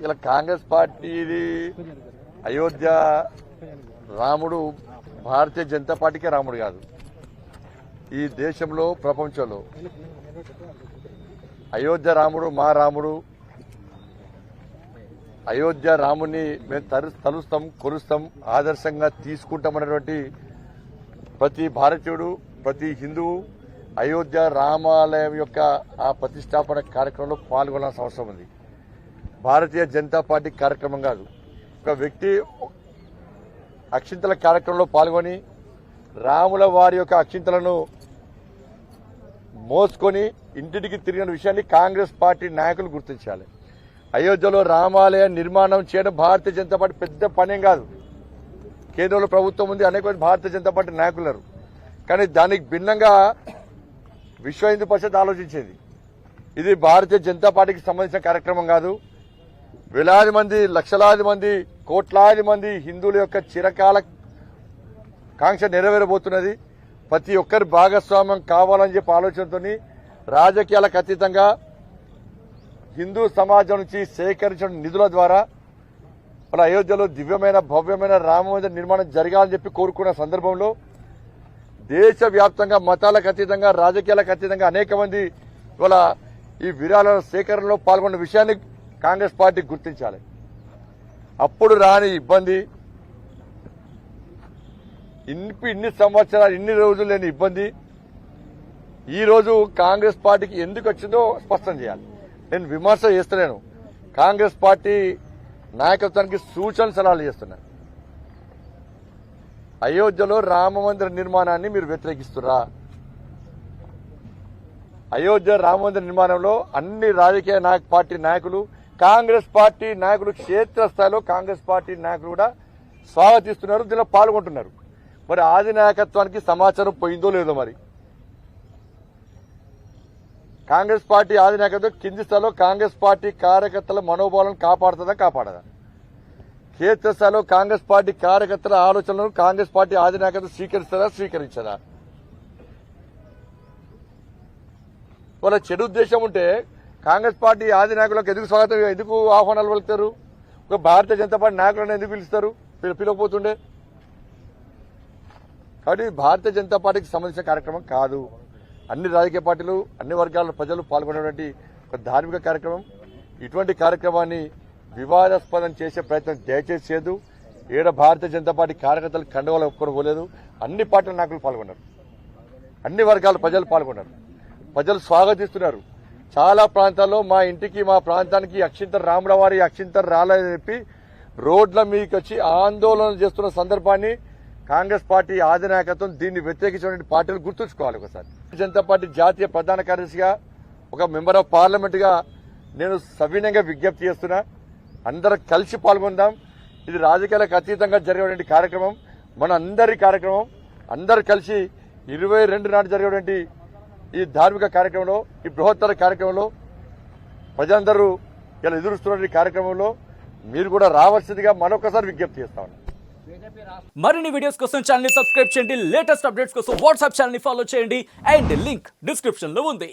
ఇలా కాంగ్రెస్ పార్టీది అయోధ్య రాముడు భారతీయ జనతా పార్టీకే రాముడు కాదు, ఈ దేశంలో ప్రపంచంలో అయోధ్య రాముడు మా రాముడు. అయోధ్య రాముని మేము తలుస్తాం, కొలుస్తాం, ఆదర్శంగా తీసుకుంటామన్నటువంటి ప్రతి భారతీయుడు, ప్రతి హిందువు అయోధ్య రామాలయం యొక్క ఆ ప్రతిష్టాపన కార్యక్రమంలో పాల్గొనాల్సిన అవసరం ఉంది. భారతీయ జనతా పార్టీ కార్యక్రమం కాదు. ఒక వ్యక్తి అక్షింతల కార్యక్రమంలో పాల్గొని రాముల వారి యొక్క అక్షింతలను మోసుకొని ఇంటికి తిరిగిన విషయాన్ని కాంగ్రెస్ పార్టీ నాయకులు గుర్తించాలి. అయోధ్యలో రామాలయ నిర్మాణం చేయడం భారతీయ జనతా పార్టీ పెద్ద పనేం కాదు. కేంద్రంలో ప్రభుత్వం ఉంది, అనేక భారతీయ జనతా పార్టీ నాయకులు. కానీ దానికి భిన్నంగా విశ్వ హిందూ పరిషత్ ఆలోచించింది. ఇది భారతీయ జనతా పార్టీకి సంబంధించిన కార్యక్రమం కాదు. వేలాది మంది, లక్షలాది మంది, కోట్లాది మంది హిందువుల యొక్క చిరకాల కాంక్ష నెరవేరబోతున్నది. ప్రతి ఒక్కరి భాగస్వామ్యం కావాలని చెప్పి ఆలోచనతో రాజకీయాలకు అతీతంగా హిందూ సమాజం నుంచి సేకరించిన నిధుల ద్వారా మన అయోధ్యలో దివ్యమైన భవ్యమైన రామ మందిర నిర్మాణం జరగాలని చెప్పి కోరుకున్న సందర్భంలో దేశవ్యాప్తంగా మతాలకు అతీతంగా, రాజకీయాలకు అతీతంగా అనేక మంది ఇవాళ ఈ విరాళాల సేకరణలో పాల్గొన్న విషయాన్ని కాంగ్రెస్ పార్టీ గుర్తించాలి. అప్పుడు రాని ఇబ్బంది, ఇన్ని సంవత్సరాలు, ఇన్ని రోజులు లేని ఇబ్బంది ఈ రోజు కాంగ్రెస్ పార్టీకి ఎందుకు వచ్చిందో స్పష్టం చేయాలి. నేను విమర్శ చేస్తలేను, కాంగ్రెస్ పార్టీ నాయకత్వానికి సూచన సలహాలు చేస్తున్నాను. అయోధ్యలో రామ మందిర నిర్మాణాన్ని మీరు వ్యతిరేకిస్తున్నా? అయోధ్య రామ మందిర నిర్మాణంలో అన్ని రాజకీయ పార్టీ నాయకులు, కాంగ్రెస్ పార్టీ నాయకులు, క్షేత్రస్థాయిలో కాంగ్రెస్ పార్టీ నాయకులు కూడా స్వాగతిస్తున్నారు, దీనిలో పాల్గొంటున్నారు. మరి ఆది నాయకత్వానికి సమాచారం పోయిందో లేదో? మరి కాంగ్రెస్ పార్టీ ఆది నాయకత్వం కింది స్థాయిలో కాంగ్రెస్ పార్టీ కార్యకర్తల మనోభావాలను కాపాడుతుందా, కాపాడదా? క్షేత్రస్థాయిలో కాంగ్రెస్ పార్టీ కార్యకర్తల ఆలోచనలను కాంగ్రెస్ పార్టీ ఆది నాయకత్వం స్వీకరిస్తుందా, స్వీకరించదా? వాళ్ళ చెడు ఉద్దేశం ఉంటే కాంగ్రెస్ పార్టీ ఆది నాయకులకు ఎందుకు ఆహ్వానాలు పలుకుతారు? ఒక భారతీయ జనతా పార్టీ నాయకులను ఎందుకు పిలుస్తారు? పిలవకపోతుండే. కాబట్టి భారతీయ జనతా పార్టీకి సంబంధించిన కార్యక్రమం కాదు. అన్ని రాజకీయ పార్టీలు, అన్ని వర్గాల ప్రజలు పాల్గొనేటువంటి ఒక ధార్మిక కార్యక్రమం. ఇటువంటి కార్యక్రమాన్ని వివాదాస్పదం చేసే ప్రయత్నం దయచేసి చేయదు. ఏడ భారతీయ జనతా పార్టీ కార్యకర్తలు కండువాలు ఒప్పుకొని పోలేదు. అన్ని పార్టీల నాయకులు పాల్గొన్నారు, అన్ని వర్గాల ప్రజలు పాల్గొన్నారు, ప్రజలు స్వాగతిస్తున్నారు. చాలా ప్రాంతాల్లో మా ఇంటికి, మా ప్రాంతానికి అక్షింతలు రాముల వారి అక్షింతలు రాలేదని చెప్పి రోడ్ల మీదకి వచ్చి ఆందోళన చేస్తున్న సందర్భాన్ని కాంగ్రెస్ పార్టీ అధినాయకత్వం దీన్ని వ్యతిరేకించిన పార్టీలు గుర్తుంచుకోవాలి. ఒకసారి జనతా పార్టీ జాతీయ ప్రధాన కార్యదర్శిగా, ఒక మెంబర్ ఆఫ్ పార్లమెంట్ గా నేను సవినయంగా విజ్ఞప్తి చేస్తున్నా, అందరం కలిసి పాల్గొందాం. ఇది రాజకీయాలకు అతీతంగా జరిగేటువంటి కార్యక్రమం, మన అందరి కార్యక్రమం. అందరు కలిసి 22 నాడు జరిగేటువంటి ఈ ధార్మిక కార్యక్రమంలో, ఈ బృహత్తర కార్యక్రమంలో ప్రజలందరూ ఇలా ఎదురుస్తున్న కార్యక్రమంలో మీరు కూడా రావాల్సిందిగా మరొకసారి విజ్ఞప్తి చేస్తా ఉన్నాం. మరిన్ని వీడియోస్ కోసం ఛానల్ ని సబ్స్క్రైబ్ చేయండి, లేటెస్ట్ అప్డేట్స్ కోసం వాట్సాప్ ఛానల్ ని ఫాలో చేయండి, అండ్ లింక్ డిస్క్రిప్షన్ లో ఉంది.